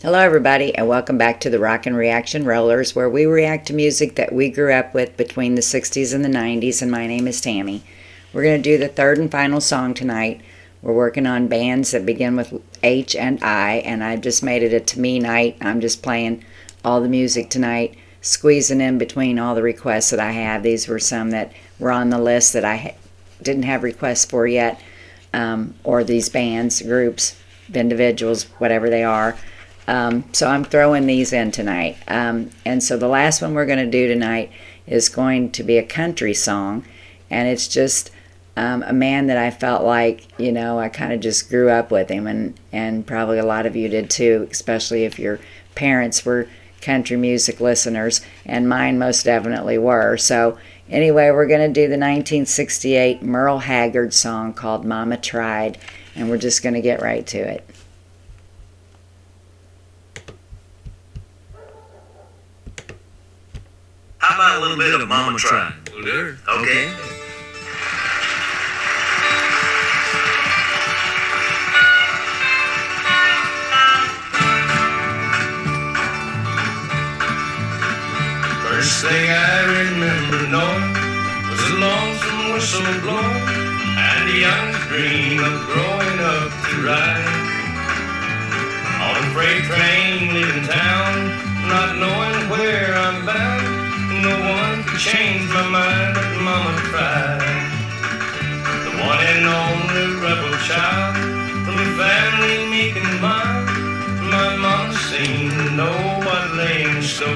Hello, everybody, and welcome back to the Rockin' Reaction Rollers, where we react to music that we grew up with between the 60s and the 90s, and my name is Tammy. We're going to do the third and final song tonight. We're working on bands that begin with H and I, and I just made it a to me night. I'm just playing all the music tonight, squeezing in between all the requests that I have. These were some that were on the list that I didn't have requests for yet, or these bands, groups, individuals, whatever they are. So I'm throwing these in tonight. And so the last one we're going to do tonight is going to be a country song. And it's just a man that I felt like, I kind of just grew up with him. And probably a lot of you did too, especially if your parents were country music listeners. And mine most definitely were. So anyway, we're going to do the 1968 Merle Haggard song called Mama Tried. And we're just going to get right to it. How about a little bit of Mama Tried? Will do. Okay. First thing I remember knowing was a lonesome whistle blowing and a young dream of growing up to ride on a freight train leaving town, not knowing where I'm bound. No one could change my mind, but Mama tried. The one and only rebel child from a family meek and mild. My mama seemed to know what lay in store.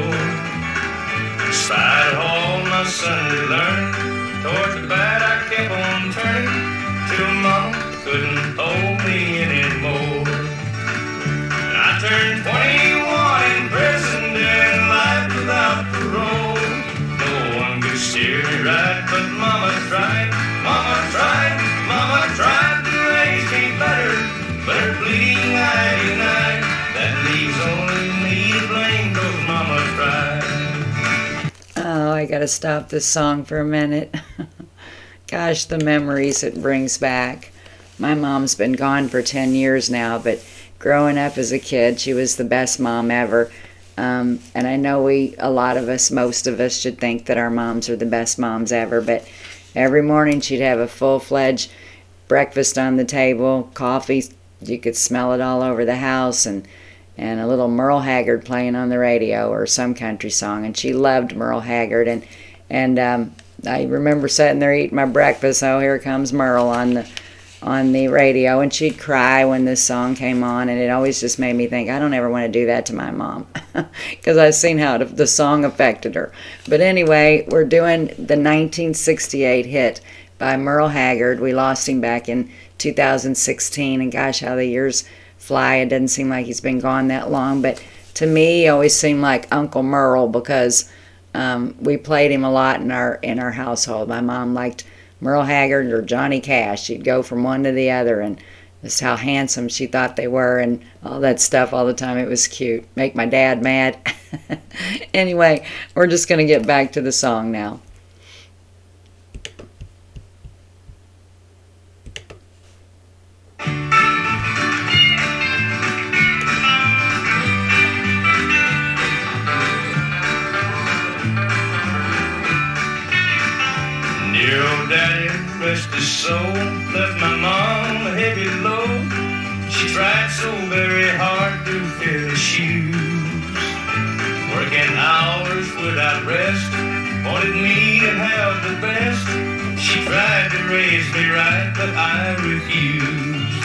In spite of all my Sunday learning, toward the bad I kept on turning, till Mama couldn't hold me anymore. And I turned 21 in prison, doing life without parole. Steer me right, but Mama tried, Mama tried to raise me better, but her bleeding eye denied. That leaves only me to blame, 'cause Mama tried. Oh, I gotta stop this song for a minute. Gosh, the memories it brings back. My mom's been gone for 10 years now, but growing up as a kid, she was the best mom ever. And I know most of us should think that our moms are the best moms ever, but every morning she'd have a full-fledged breakfast on the table, coffee, you could smell it all over the house, and a little Merle Haggard playing on the radio or some country song, and she loved Merle Haggard, and I remember sitting there eating my breakfast. Oh, here comes Merle on the radio, and she'd cry when this song came on, and it always just made me think, I don't ever want to do that to my mom, because I've seen how the song affected her. But anyway, we're doing the 1968 hit by Merle Haggard. We lost him back in 2016, and gosh, how the years fly. It doesn't seem like he's been gone that long, but to me, he always seemed like Uncle Merle, because we played him a lot in our household. My mom liked Merle Haggard or Johnny Cash. She'd go from one to the other, and just how handsome she thought they were and all that stuff all the time. It was cute. Make my dad mad. Anyway, we're just going to get back to the song now. Dear old daddy, rest his soul, left my mom a heavy load. She tried so very hard to fill his shoes, working hours without rest, wanted me to have the best. She tried to raise me right, but I refused.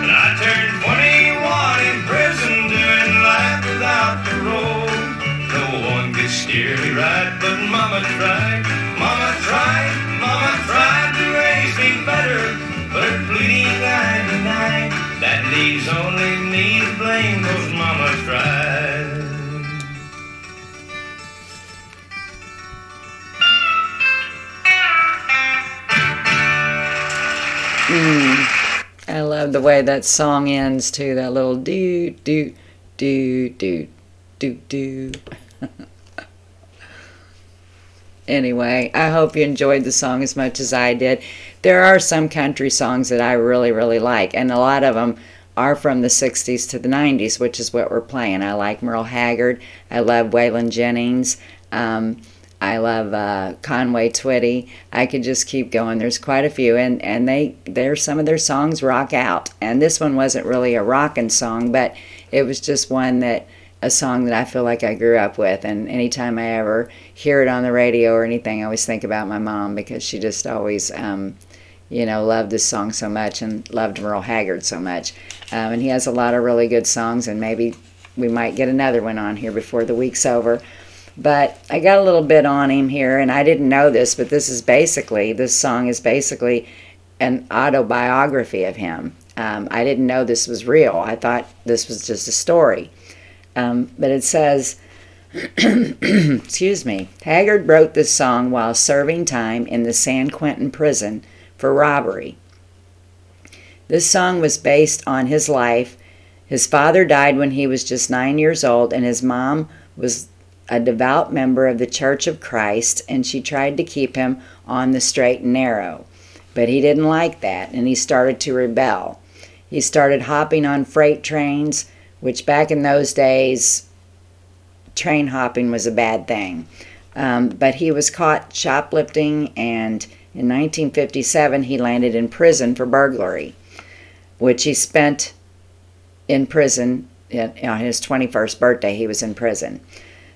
And I turned 21 in prison, doing life without parole. No one could steer me right, but Mama tried. Mama tried to raise me better, but her bleeding eye denied. That leaves only me to blame, 'cause Mama tried. I love the way that song ends too. That little do do do do do do. Anyway, I hope you enjoyed the song as much as I did. There are some country songs that I really, really like, and a lot of them are from the 60s to the 90s, which is what we're playing. I like Merle Haggard. I love Waylon Jennings. I love Conway Twitty. I could just keep going. There's quite a few, and some of their songs rock out. And this one wasn't really a rockin' song, but it was just a song that I feel like I grew up with. And anytime I ever hear it on the radio or anything, I always think about my mom, because she just always, loved this song so much and loved Merle Haggard so much. And he has a lot of really good songs, and maybe we might get another one on here before the week's over. But I got a little bit on him here, and I didn't know this, but this song is basically an autobiography of him. I didn't know this was real. I thought this was just a story. But it says, excuse me, Haggard wrote this song while serving time in the San Quentin prison for robbery. This song was based on his life. His father died when he was just 9 years old, and his mom was a devout member of the Church of Christ, and she tried to keep him on the straight and narrow. But he didn't like that, and he started to rebel. He started hopping on freight trains, which back in those days, train hopping was a bad thing. But he was caught shoplifting, and in 1957 he landed in prison for burglary, which he spent in prison on his 21st birthday. He was in prison.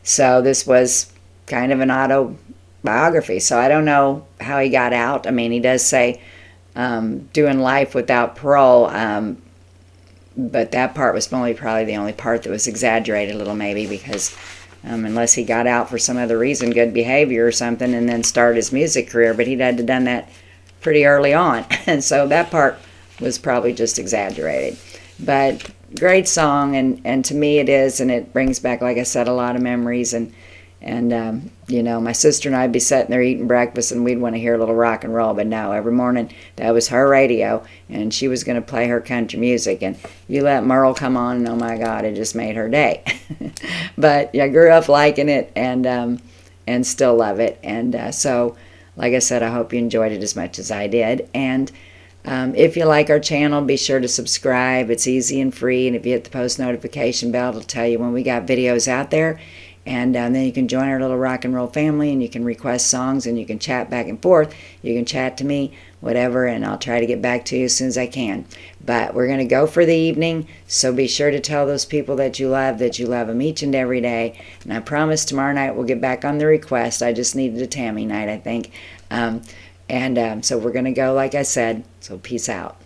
So this was kind of an autobiography. So I don't know how he got out. I mean, he does say doing life without parole, but that part was probably the only part that was exaggerated a little, maybe, because unless he got out for some other reason, good behavior or something, and then started his music career, but he'd had to done that pretty early on. And so that part was probably just exaggerated. But great song, and to me it is, and it brings back, like I said, a lot of memories. And my sister and I'd be sitting there eating breakfast, and we'd want to hear a little rock and roll, but no, every morning that was her radio, and she was going to play her country music, and you let Merle come on, and oh my God, it just made her day. But I grew up liking it, and still love it. And so, like I said, I hope you enjoyed it as much as I did. And if you like our channel, be sure to subscribe. It's easy and free, and if you hit the post notification bell, it'll tell you when we got videos out there. And then you can join our little rock and roll family, and you can request songs, and you can chat back and forth. You can chat to me, whatever, and I'll try to get back to you as soon as I can. But we're going to go for the evening, so be sure to tell those people that you love them each and every day. And I promise tomorrow night we'll get back on the request. I just needed a Tammy night, I think. So we're going to go, like I said, so peace out.